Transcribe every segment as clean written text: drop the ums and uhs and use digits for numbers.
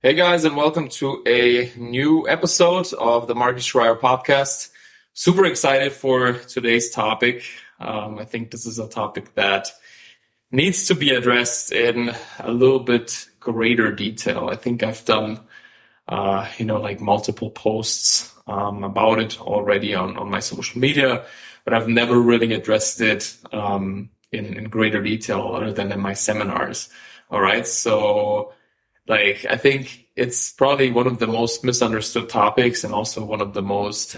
Hey guys, and welcome to a new episode of the Markus Schreyer Podcast. Super excited for today's topic. I think this is a topic that needs to be addressed in a little bit greater detail. I think I've done, multiple posts about it already on my social media, but I've never really addressed it in greater detail other than in my seminars. All right, so I think it's probably one of the most misunderstood topics and also one of the most,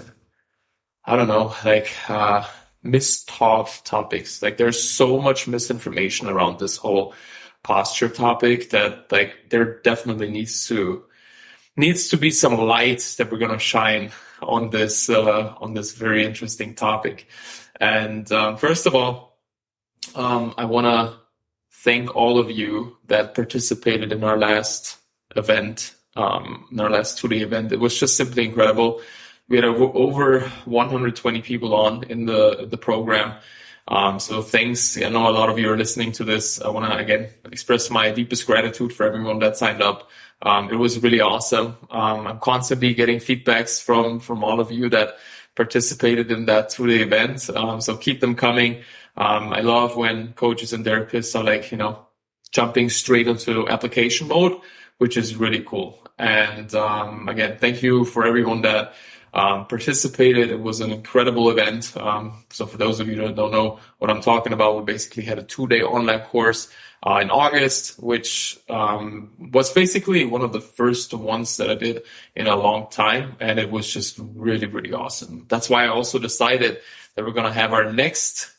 mistaught topics. There's so much misinformation around this whole posture topic that there definitely needs to be some light that we're going to shine on this very interesting topic. And first of all, I want to thank all of you that participated in our last event, in our last 2-day event. It was just simply incredible. We had over 120 people on in the program. So thanks. I know a lot of you are listening to this. I want to again express my deepest gratitude for everyone that signed up. It was really awesome. I'm constantly getting feedbacks from all of you that participated in that 2-day event. So keep them coming. I love when coaches and therapists are jumping straight into application mode, which is really cool. And again, thank you for everyone that participated. It was an incredible event. So for those of you that don't know what I'm talking about, we basically had a 2-day online course in August, which was basically one of the first ones that I did in a long time. And it was just really, really awesome. That's why I also decided that we're going to have our next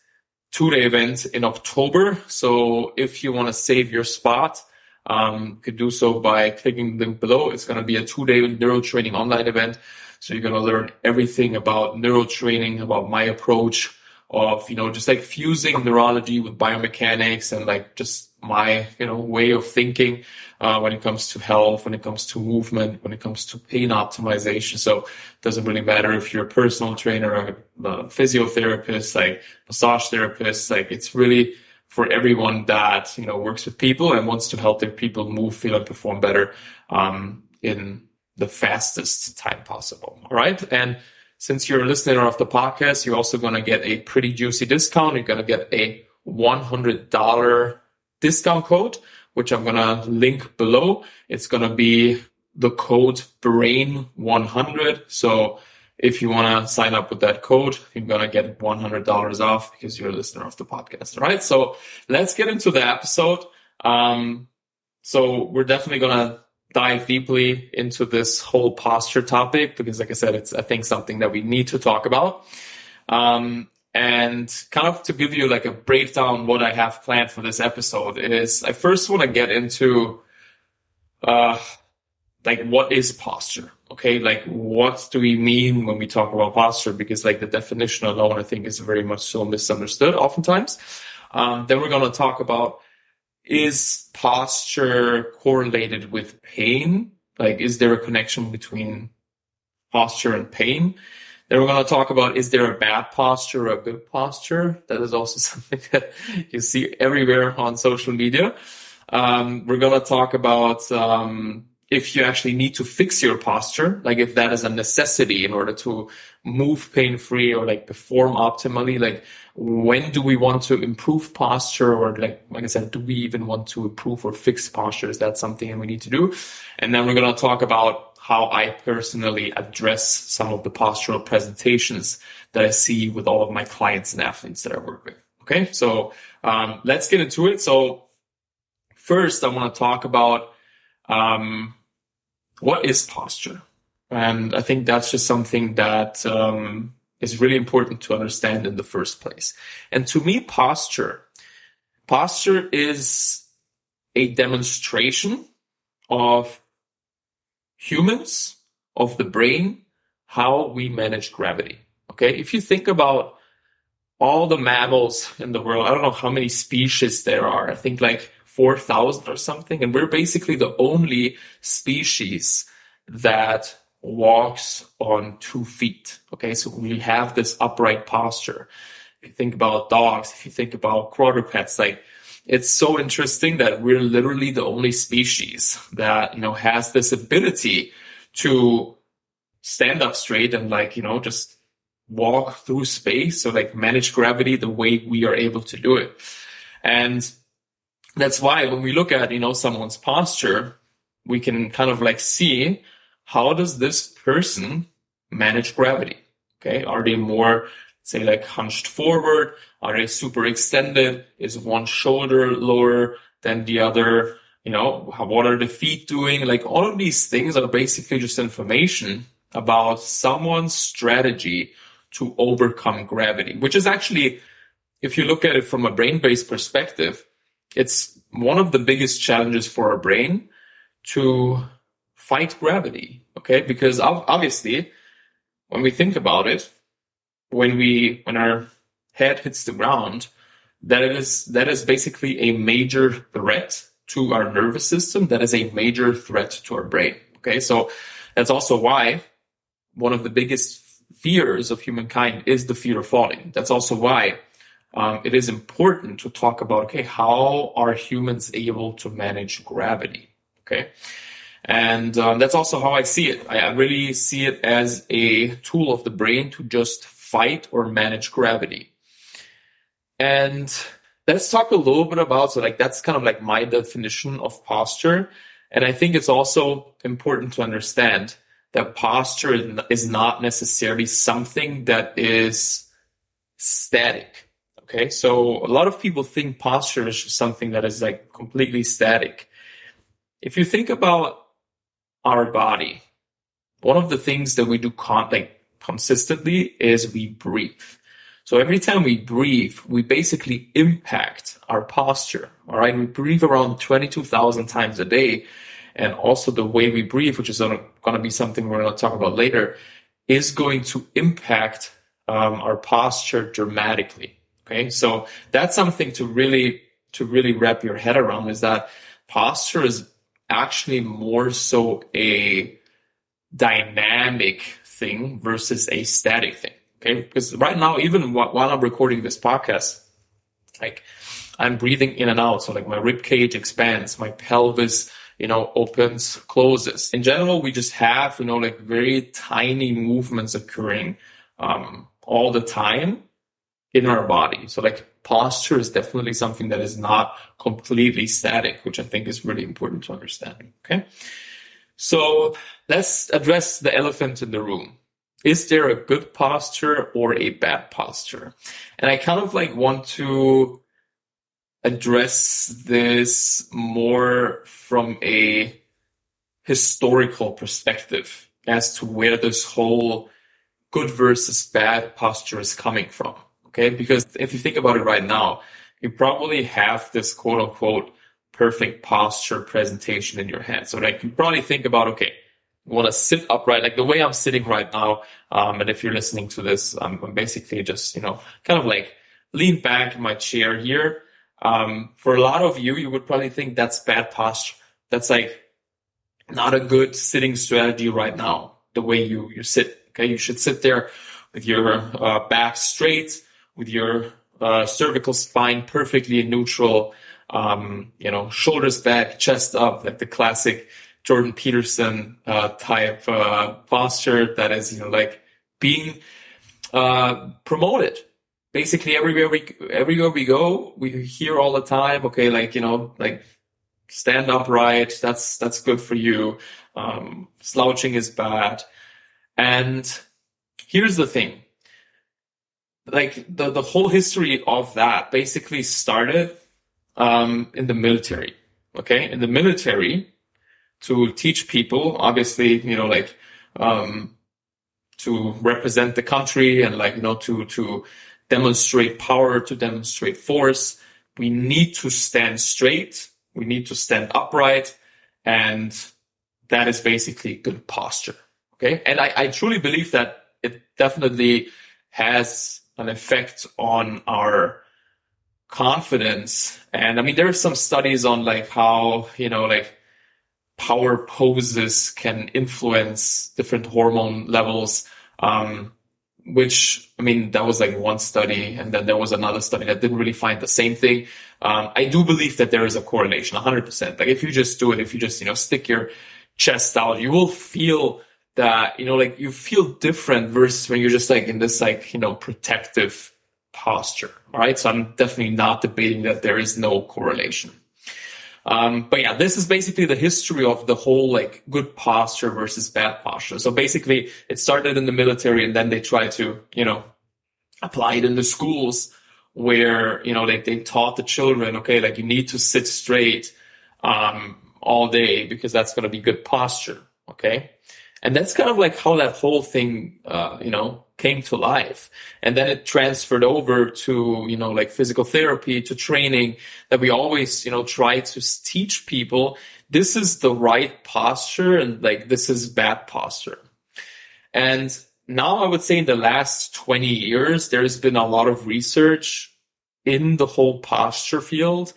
2-day event in October. So if you want to save your spot, you could do so by clicking the link below. It's going to be a 2-day neuro training online event. So you're going to learn everything about neuro training, about my approach of, just fusing neurology with biomechanics and just my, way of thinking when it comes to health, when it comes to movement, when it comes to pain optimization. So it doesn't really matter if you're a personal trainer or a physiotherapist, massage therapist, it's really for everyone that, works with people and wants to help their people move, feel, and perform better in the fastest time possible. All right. And since you're a listener of the podcast, you're also going to get a pretty juicy discount. You're going to get a $100 discount code, which I'm going to link below. It's going to be the code BRAIN100. So if you want to sign up with that code, you're going to get $100 off because you're a listener of the podcast. All right. So let's get into the episode. So we're definitely going to dive deeply into this whole posture topic because, like I said, it's, I think, something that we need to talk about. And kind of to give you a breakdown, what I have planned for this episode is I first want to get into what is posture? Okay, what do we mean when we talk about posture? Because the definition alone, I think, is very much so misunderstood oftentimes. Then we're going to talk about, is posture correlated with pain? Is there a connection between posture and pain? Then we're going to talk about, is there a bad posture or a good posture? That is also something that you see everywhere on social media. We're going to talk about if you actually need to fix your posture, if that is a necessity in order to move pain-free or perform optimally. When do we want to improve posture, or like I said, do we even want to improve or fix posture? Is that something we need to do? And then we're going to talk about how I personally address some of the postural presentations that I see with all of my clients and athletes that I work with. Okay, so let's get into it. So first, I want to talk about what is posture? And I think that's just something that is really important to understand in the first place. And to me, posture is a demonstration of humans, of the brain, how we manage gravity. Okay, if you think about all the mammals in the world, I don't know how many species there are. I think 4,000 or something. And we're basically the only species that walks on 2 feet. Okay, so we have this upright posture. If you think about dogs, if you think about quadrupeds, it's so interesting that we're literally the only species that, has this ability to stand up straight and just walk through space, so manage gravity the way we are able to do it. And that's why when we look at, someone's posture, we can kind of see, how does this person manage gravity? Okay. Are they more, say, hunched forward? Are they super extended? Is one shoulder lower than the other? What are the feet doing? All of these things are basically just information about someone's strategy to overcome gravity, which is actually, if you look at it from a brain-based perspective, it's one of the biggest challenges for our brain to fight gravity, okay? Because obviously, when we think about it, when our head hits the ground, that is basically a major threat to our nervous system. That is a major threat to our brain, okay? So that's also why one of the biggest fears of humankind is the fear of falling. That's also why it is important to talk about, okay, how are humans able to manage gravity, okay? And that's also how I see it. I really see it as a tool of the brain to just fight or manage gravity. And let's talk a little bit about, so that's kind of my definition of posture. And I think it's also important to understand that posture is not necessarily something that is static. Okay, so a lot of people think posture is just something that is completely static. If you think about our body, one of the things that we do consistently is we breathe. So every time we breathe, we basically impact our posture. All right, we breathe around 22,000 times a day. And also the way we breathe, which is going to be something we're going to talk about later, is going to impact our posture dramatically. Okay, so that's something to really wrap your head around, is that posture is actually more so a dynamic thing versus a static thing. Okay, because right now, even while I'm recording this podcast, I'm breathing in and out. So my rib cage expands, my pelvis, opens, closes. In general, we just have, very tiny movements occurring all the time in our body. So posture is definitely something that is not completely static, which I think is really important to understand. Okay. So let's address the elephant in the room. Is there a good posture or a bad posture? And I kind of want to address this more from a historical perspective as to where this whole good versus bad posture is coming from. Okay, because if you think about it right now, you probably have this quote unquote perfect posture presentation in your head. So you probably think about, okay, you want to sit upright, the way I'm sitting right now. And if you're listening to this, I'm basically just, kind of lean back in my chair here. For a lot of you would probably think that's bad posture. That's not a good sitting strategy right now, the way you sit. Okay, you should sit there with your back straight, with your cervical spine perfectly neutral, shoulders back, chest up, the classic Jordan Peterson type posture that is, being promoted. Basically, everywhere we go, we hear all the time, okay, stand upright. That's good for you. Slouching is bad. And here's the thing. The whole history of that basically started in the military. Okay, in the military, to teach people, obviously, to represent the country and to demonstrate power, to demonstrate force, we need to stand straight, we need to stand upright, and that is basically good posture. Okay, and I truly believe that it definitely has an effect on our confidence. And I mean, there are some studies on how, power poses can influence different hormone levels. which, I mean, that was like one study, and then there was another study that didn't really find the same thing. I do believe that there is a correlation, 100%. Like if you just do it, if you just, stick your chest out, you will feel that, like you feel different versus when you're just like in this like, protective posture. All right. So I'm definitely not debating that there is no correlation. But yeah, this is basically the history of the whole like good posture versus bad posture. So basically it started in the military, and then they tried to, apply it in the schools where, they taught the children, okay, like you need to sit straight, all day because that's going to be good posture. Okay. And that's kind of like how that whole thing, came to life. And then it transferred over to, like physical therapy, to training, that we always, try to teach people this is the right posture and like this is bad posture. And now I would say in the last 20 years, there's been a lot of research in the whole posture field.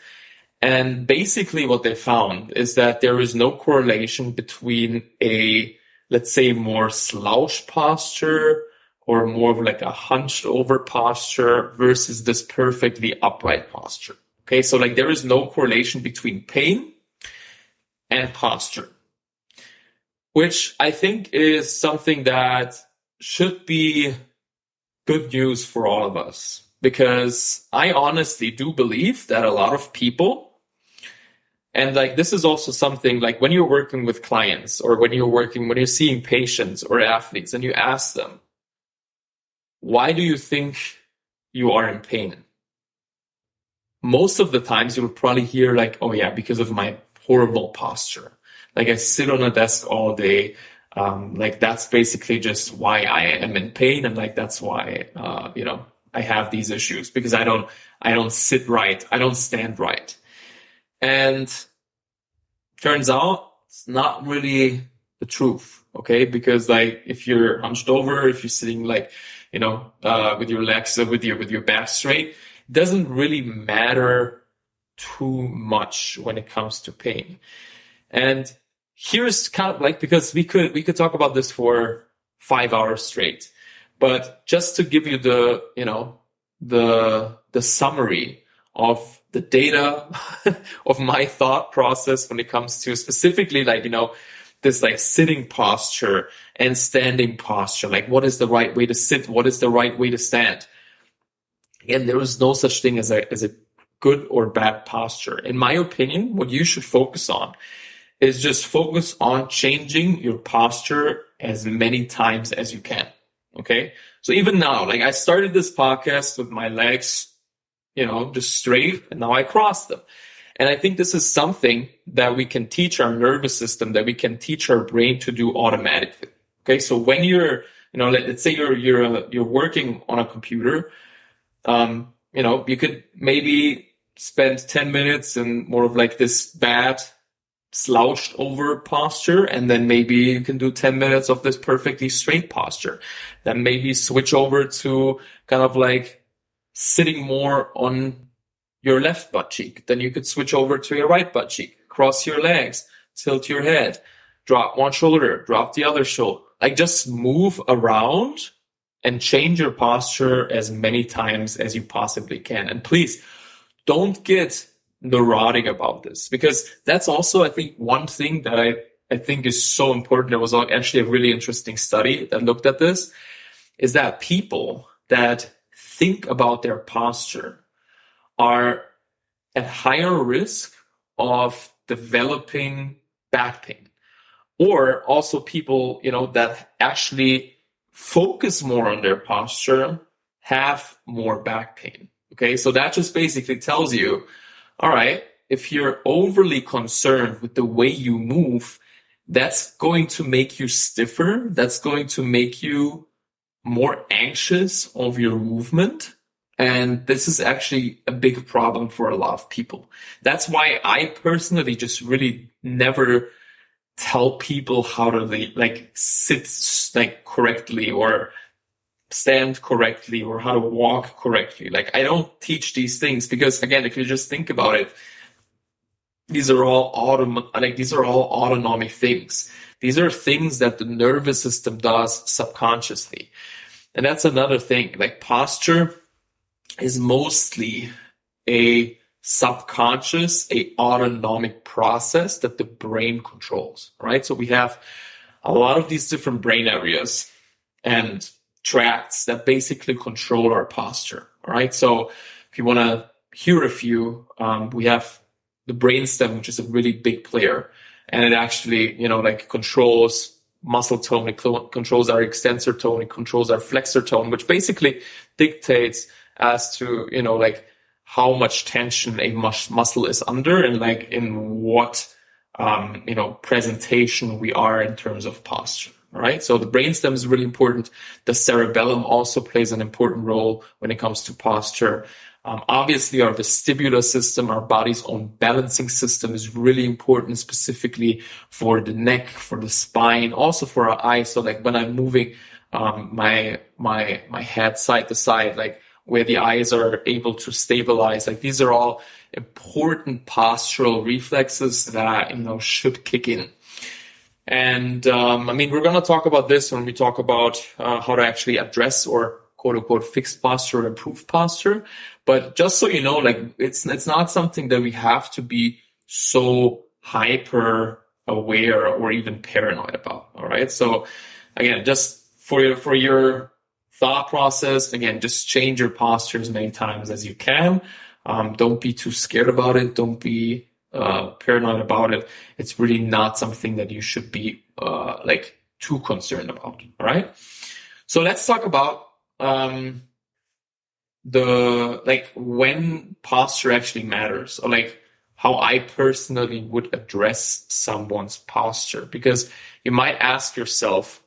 And basically what they found is that there is no correlation between a, let's say, more slouched posture or more of like a hunched over posture versus this perfectly upright posture. Okay, so like there is no correlation between pain and posture, which I think is something that should be good news for all of us, because I honestly do believe that a lot of people, and like this is also something like when you're working with clients or when you're seeing patients or athletes and you ask them, why do you think you are in pain? Most of the times you will probably hear like, oh yeah, because of my horrible posture. Like I sit on a desk all day. Like that's basically just why I am in pain. And like, that's why, I have these issues because I don't sit right. I don't stand right. And turns out it's not really the truth. Okay. Because like if you're hunched over, if you're sitting like, with your legs, with your back straight, it doesn't really matter too much when it comes to pain. And here's kind of like, because we could talk about this for 5 hours straight, but just to give you the summary of the data of my thought process when it comes to specifically like, this like sitting posture and standing posture, like what is the right way to sit? What is the right way to stand? Again, there is no such thing as a good or bad posture. In my opinion, what you should focus on is just focus on changing your posture as many times as you can. Okay. So even now, like I started this podcast with my legs, just straight, and now I cross them. And I think this is something that we can teach our nervous system, that we can teach our brain to do automatically. Okay. So when you're, let's say you're working on a computer, you could maybe spend 10 minutes in more of like this bad slouched over posture, and then maybe you can do 10 minutes of this perfectly straight posture. Then maybe switch over to kind of like sitting more on your left butt cheek. Then you could switch over to your right butt cheek, cross your legs, tilt your head, drop one shoulder, drop the other shoulder. Like just move around and change your posture as many times as you possibly can. And please don't get neurotic about this, because that's also, I think, one thing that I think is so important. There was actually a really interesting study that looked at this, is that people that think about their posture are at higher risk of developing back pain, or also people, that actually focus more on their posture have more back pain. Okay. So that just basically tells you, all right, if you're overly concerned with the way you move, that's going to make you stiffer. That's going to make you more anxious of your movement. And this is actually a big problem for a lot of people. That's why I personally just really never tell people how to like sit like correctly or stand correctly or how to walk correctly. Like I don't teach these things because, again, if you just think about it, these are all autonomic things. These are things that the nervous system does subconsciously. And that's another thing. Like posture is mostly a subconscious, a autonomic process that the brain controls, right? So we have a lot of these different brain areas and tracts that basically control our posture, right? So if you want to hear a few, we have the brainstem, which is a really big player, and it actually, like controls muscle tone, it controls our extensor tone, it controls our flexor tone, which basically dictates as to, like how much tension a muscle is under and like in what, presentation we are in terms of posture. Right. So the brainstem is really important. The cerebellum also plays an important role when it comes to posture. Obviously, our vestibular system, our body's own balancing system, is really important, specifically for the neck, for the spine, also for our eyes. So like when I'm moving my head side to side, like where the eyes are able to stabilize, like these are all important postural reflexes that, should kick in. And we're going to talk about this when we talk about how to actually address or quote unquote fix posture or improve posture. But just so you know, like it's not something that we have to be so hyper aware or even paranoid about. All right. So again, just for your thought process, again, just change your posture as many times as you can. Don't be too scared about it. Don't be paranoid about it. It's really not something that you should be too concerned about. All right. So let's talk about when posture actually matters, or like how I personally would address someone's posture, because you might ask yourself,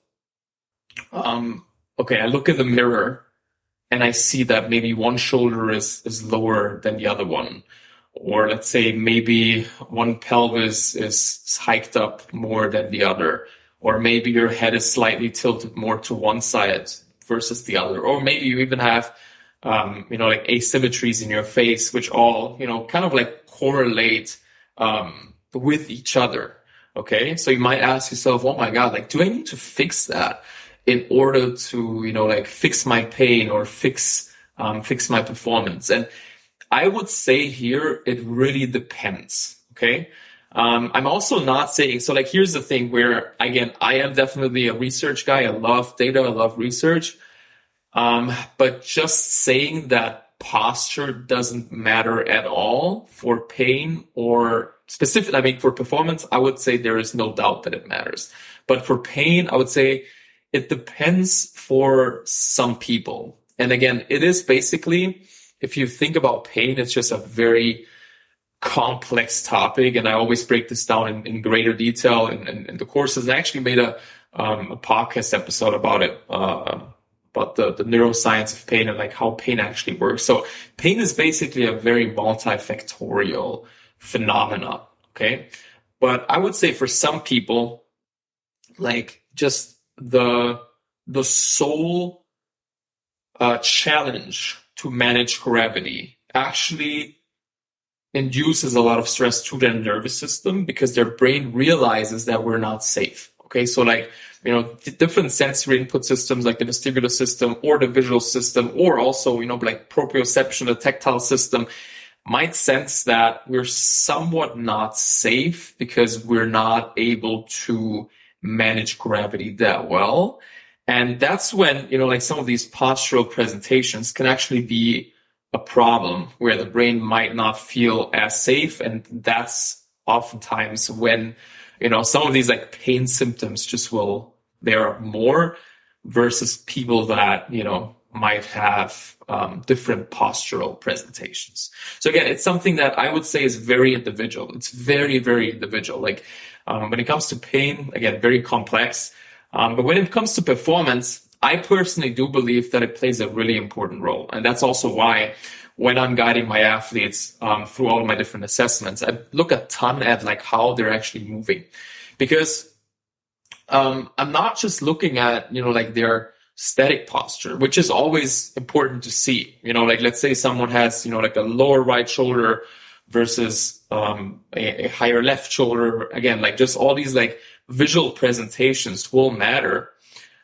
okay, I look in the mirror and I see that maybe one shoulder is lower than the other one. Or let's say maybe one pelvis is hiked up more than the other. Or maybe your head is slightly tilted more to one side versus the other. Or maybe you even have, like asymmetries in your face, which all, kind of like correlate with each other. Okay. So you might ask yourself, oh my God, like, do I need to fix that in order to, fix my pain or fix my performance? And I would say here, it really depends. Okay. I'm also not saying, so like, here's the thing where, again, I am definitely a research guy. I love data. I love research. But just saying that posture doesn't matter at all for pain or for performance, I would say there is no doubt that it matters. But for pain, I would say it depends for some people. And again, it is basically, if you think about pain, it's just a very complex topic. And I always break this down in greater detail in the courses. I actually made a podcast episode about it, about the neuroscience of pain and like how pain actually works. So pain is basically a very multifactorial phenomena. Okay. But I would say for some people, like just the sole challenge to manage gravity actually induces a lot of stress to their nervous system, because their brain realizes that we're not safe. Okay, so like, different sensory input systems like the vestibular system or the visual system, or also, like proprioception, the tactile system, might sense that we're somewhat not safe because we're not able to manage gravity that well. And that's when, like some of these postural presentations can actually be a problem where the brain might not feel as safe. And that's oftentimes when, some of these like pain symptoms there are more versus people that, might have different postural presentations. So again, it's something that I would say is very individual. It's very, very individual. Like when it comes to pain, again, very complex. But when it comes to performance, I personally do believe that it plays a really important role. And that's also why when I'm guiding my athletes through all of my different assessments, I look a ton at like how they're actually moving. Because I'm not just looking at, like their static posture, which is always important to see. Like let's say someone has, like a lower right shoulder versus a higher left shoulder. Again, like just all these like visual presentations will matter.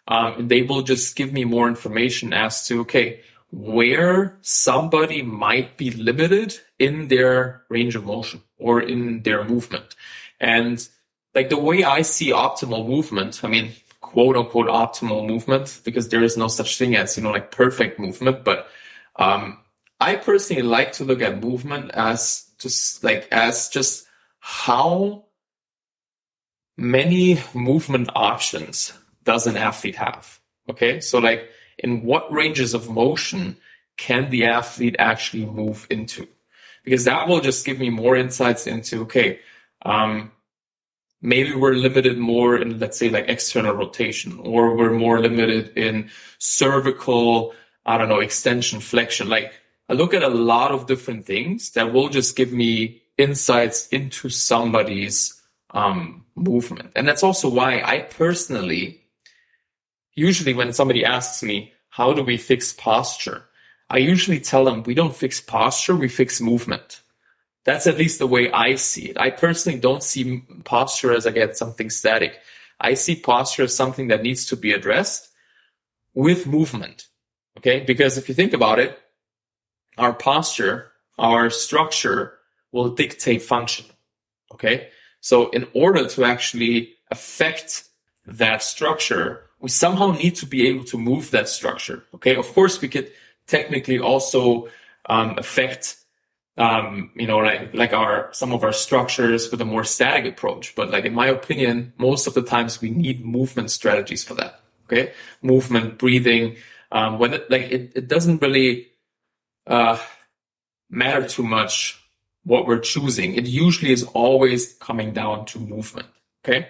And they will just give me more information as to, okay, where somebody might be limited in their range of motion or in their movement. And like the way I see optimal movement, I mean, quote unquote optimal movement, because there is no such thing as, like perfect movement. But I personally like to look at movement as just how many movement options does an athlete have? Okay, so like in what ranges of motion can the athlete actually move into? Because that will just give me more insights into, okay, maybe we're limited more in, let's say, like external rotation, or we're more limited in cervical, extension, flexion. Like I look at a lot of different things that will just give me insights into somebody's movement. And that's also why I personally, usually when somebody asks me, how do we fix posture? I usually tell them, we don't fix posture, we fix movement. That's at least the way I see it. I personally don't see posture as, again, something static. I see posture as something that needs to be addressed with movement. Okay? Because if you think about it, our posture, our structure will dictate function. Okay? So in order to actually affect that structure, we somehow need to be able to move that structure. Okay? Of course, we could technically also affect some of our structures with a more static approach. But like in my opinion, most of the times we need movement strategies for that. Okay, movement, breathing. When it doesn't really matter too much what we're choosing. It usually is always coming down to movement. Okay,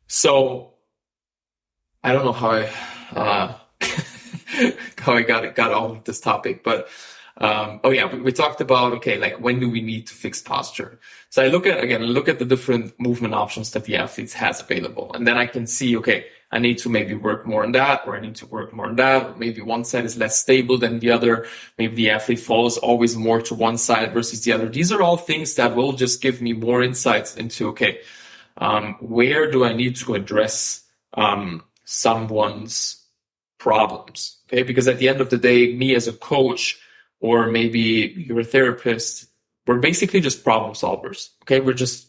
so I don't know how I got on this topic, but. We talked about, okay, like when do we need to fix posture? So I look at the different movement options that the athletes has available. And then I can see, okay, I need to maybe work more on that, or I need to work more on that, or maybe one side is less stable than the other. Maybe the athlete falls always more to one side versus the other. These are all things that will just give me more insights into, okay, where do I need to address someone's problems? Okay, because at the end of the day, me as a coach, or maybe you're a therapist, we're basically just problem solvers. Okay, we're just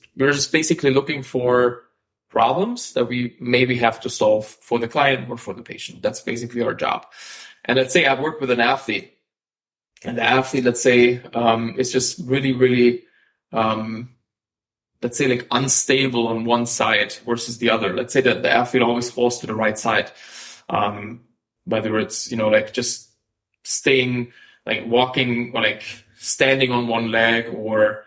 basically looking for problems that we maybe have to solve for the client or for the patient. That's basically our job. And let's say I've worked with an athlete, and the athlete, let's say, is just really, really, let's say, like unstable on one side versus the other. Let's say that the athlete always falls to the right side, whether it's like just staying, like walking, or like standing on one leg, or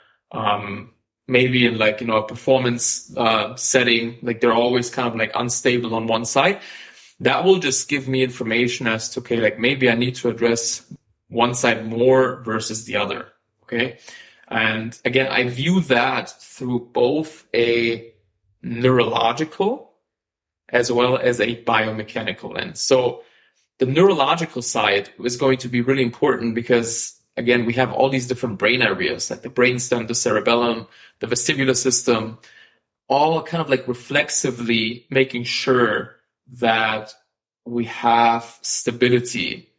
maybe in a performance setting, like they're always kind of like unstable on one side. That will just give me information as to, okay, like maybe I need to address one side more versus the other. Okay. And again, I view that through both a neurological as well as a biomechanical lens. So the neurological side is going to be really important because, again, we have all these different brain areas, like the brainstem, the cerebellum, the vestibular system, all kind of like reflexively making sure that we have stability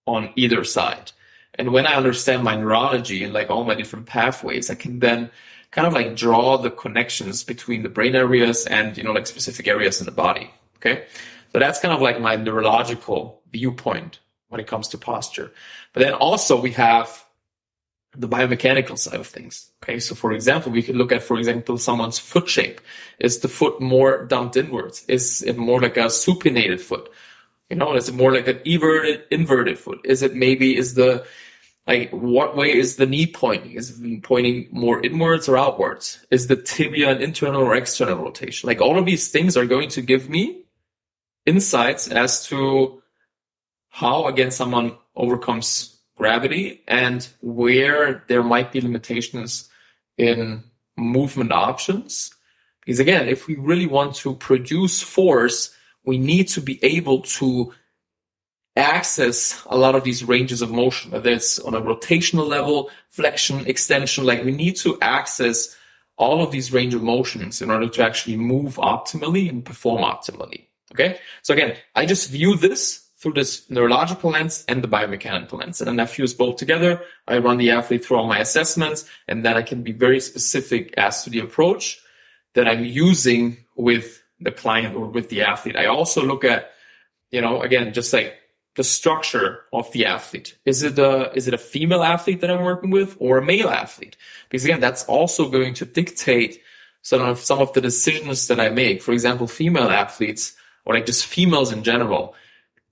on either side. And when I understand my neurology and like all my different pathways, I can then kind of like draw the connections between the brain areas and, like specific areas in the body. Okay. So that's kind of like my neurological viewpoint when it comes to posture. But then also we have the biomechanical side of things. Okay, so for example, we could look at, someone's foot shape. Is the foot more dumped inwards? Is it more like a supinated foot? Is it more like an inverted foot? What way is the knee pointing? Is it pointing more inwards or outwards? Is the tibia an internal or external rotation? Like all of these things are going to give me insights as to how, again, someone overcomes gravity and where there might be limitations in movement options. Because again, if we really want to produce force, we need to be able to access a lot of these ranges of motion, whether it's on a rotational level, flexion, extension. Like we need to access all of these range of motions in order to actually move optimally and perform optimally. Okay. So again, I just view this through this neurological lens and the biomechanical lens. And then I fuse both together. I run the athlete through all my assessments, and then I can be very specific as to the approach that I'm using with the client or with the athlete. I also look at, again, just like the structure of the athlete. Is it a female athlete that I'm working with or a male athlete? Because again, that's also going to dictate some of the decisions that I make. For example, female athletes, or like just females in general,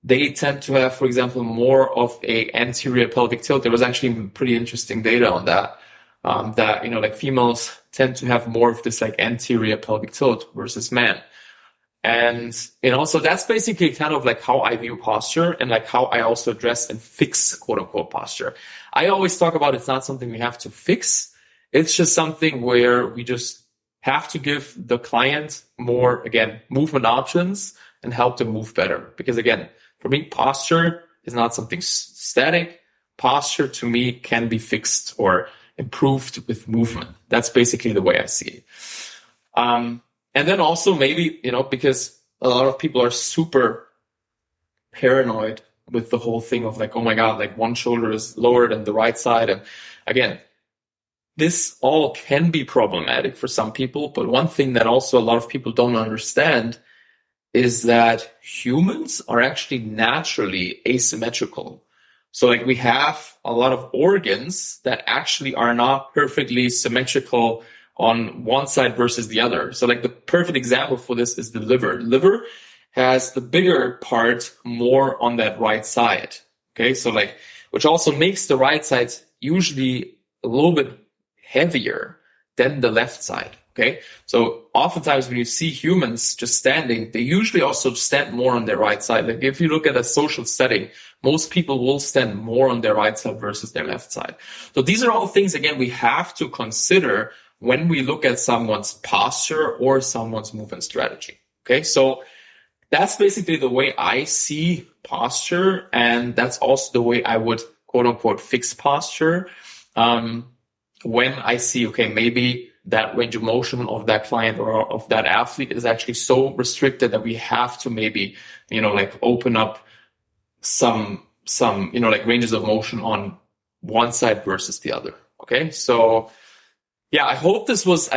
they tend to have, for example, more of a anterior pelvic tilt. There was actually pretty interesting data on that. Like females tend to have more of this like anterior pelvic tilt versus men. And, so that's basically kind of like how I view posture and like how I also address and fix quote unquote posture. I always talk about it's not something we have to fix. It's just something where we just have to give the client more, again, movement options and help them move better. Because again, for me, posture is not something static. Posture to me can be fixed or improved with movement. That's basically the way I see it. And then also maybe, because a lot of people are super paranoid with the whole thing of like, oh my God, like one shoulder is lower than the right side. And again, this all can be problematic for some people. But one thing that also a lot of people don't understand is that humans are actually naturally asymmetrical. So like we have a lot of organs that actually are not perfectly symmetrical on one side versus the other. So like the perfect example for this is the liver. The liver has the bigger part more on that right side. Okay. So like, which also makes the right side usually a little bit heavier than the left side. Okay. So oftentimes when you see humans just standing, they usually also stand more on their right side. Like if you look at a social setting, most people will stand more on their right side versus their left side. So these are all things, again, we have to consider when we look at someone's posture or someone's movement strategy. Okay. So that's basically the way I see posture. And that's also the way I would quote unquote fix posture. When I see, okay, maybe that range of motion of that client or of that athlete is actually so restricted that we have to maybe, like open up some, like ranges of motion on one side versus the other. Okay. So yeah, I hope this was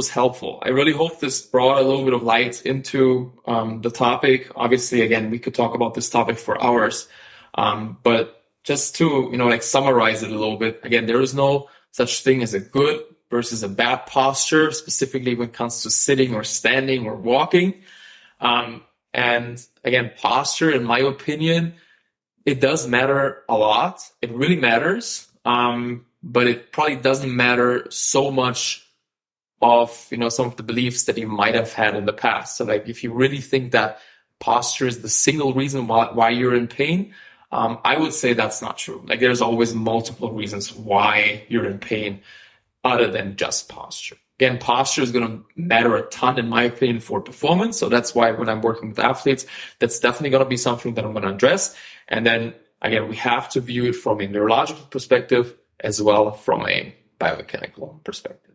helpful. I really hope this brought a little bit of light into, the topic. Obviously, again, we could talk about this topic for hours. But just to, like summarize it a little bit, again, there is no such thing as a good versus a bad posture, specifically when it comes to sitting or standing or walking. And again, posture, in my opinion, it does matter a lot. It really matters. But it probably doesn't matter so much of, some of the beliefs that you might have had in the past. So like, if you really think that posture is the single reason why you're in pain, I would say that's not true. Like there's always multiple reasons why you're in pain other than just posture. Again, posture is going to matter a ton, in my opinion, for performance. So that's why when I'm working with athletes, that's definitely going to be something that I'm going to address. And then again, we have to view it from a neurological perspective as well from a biomechanical perspective.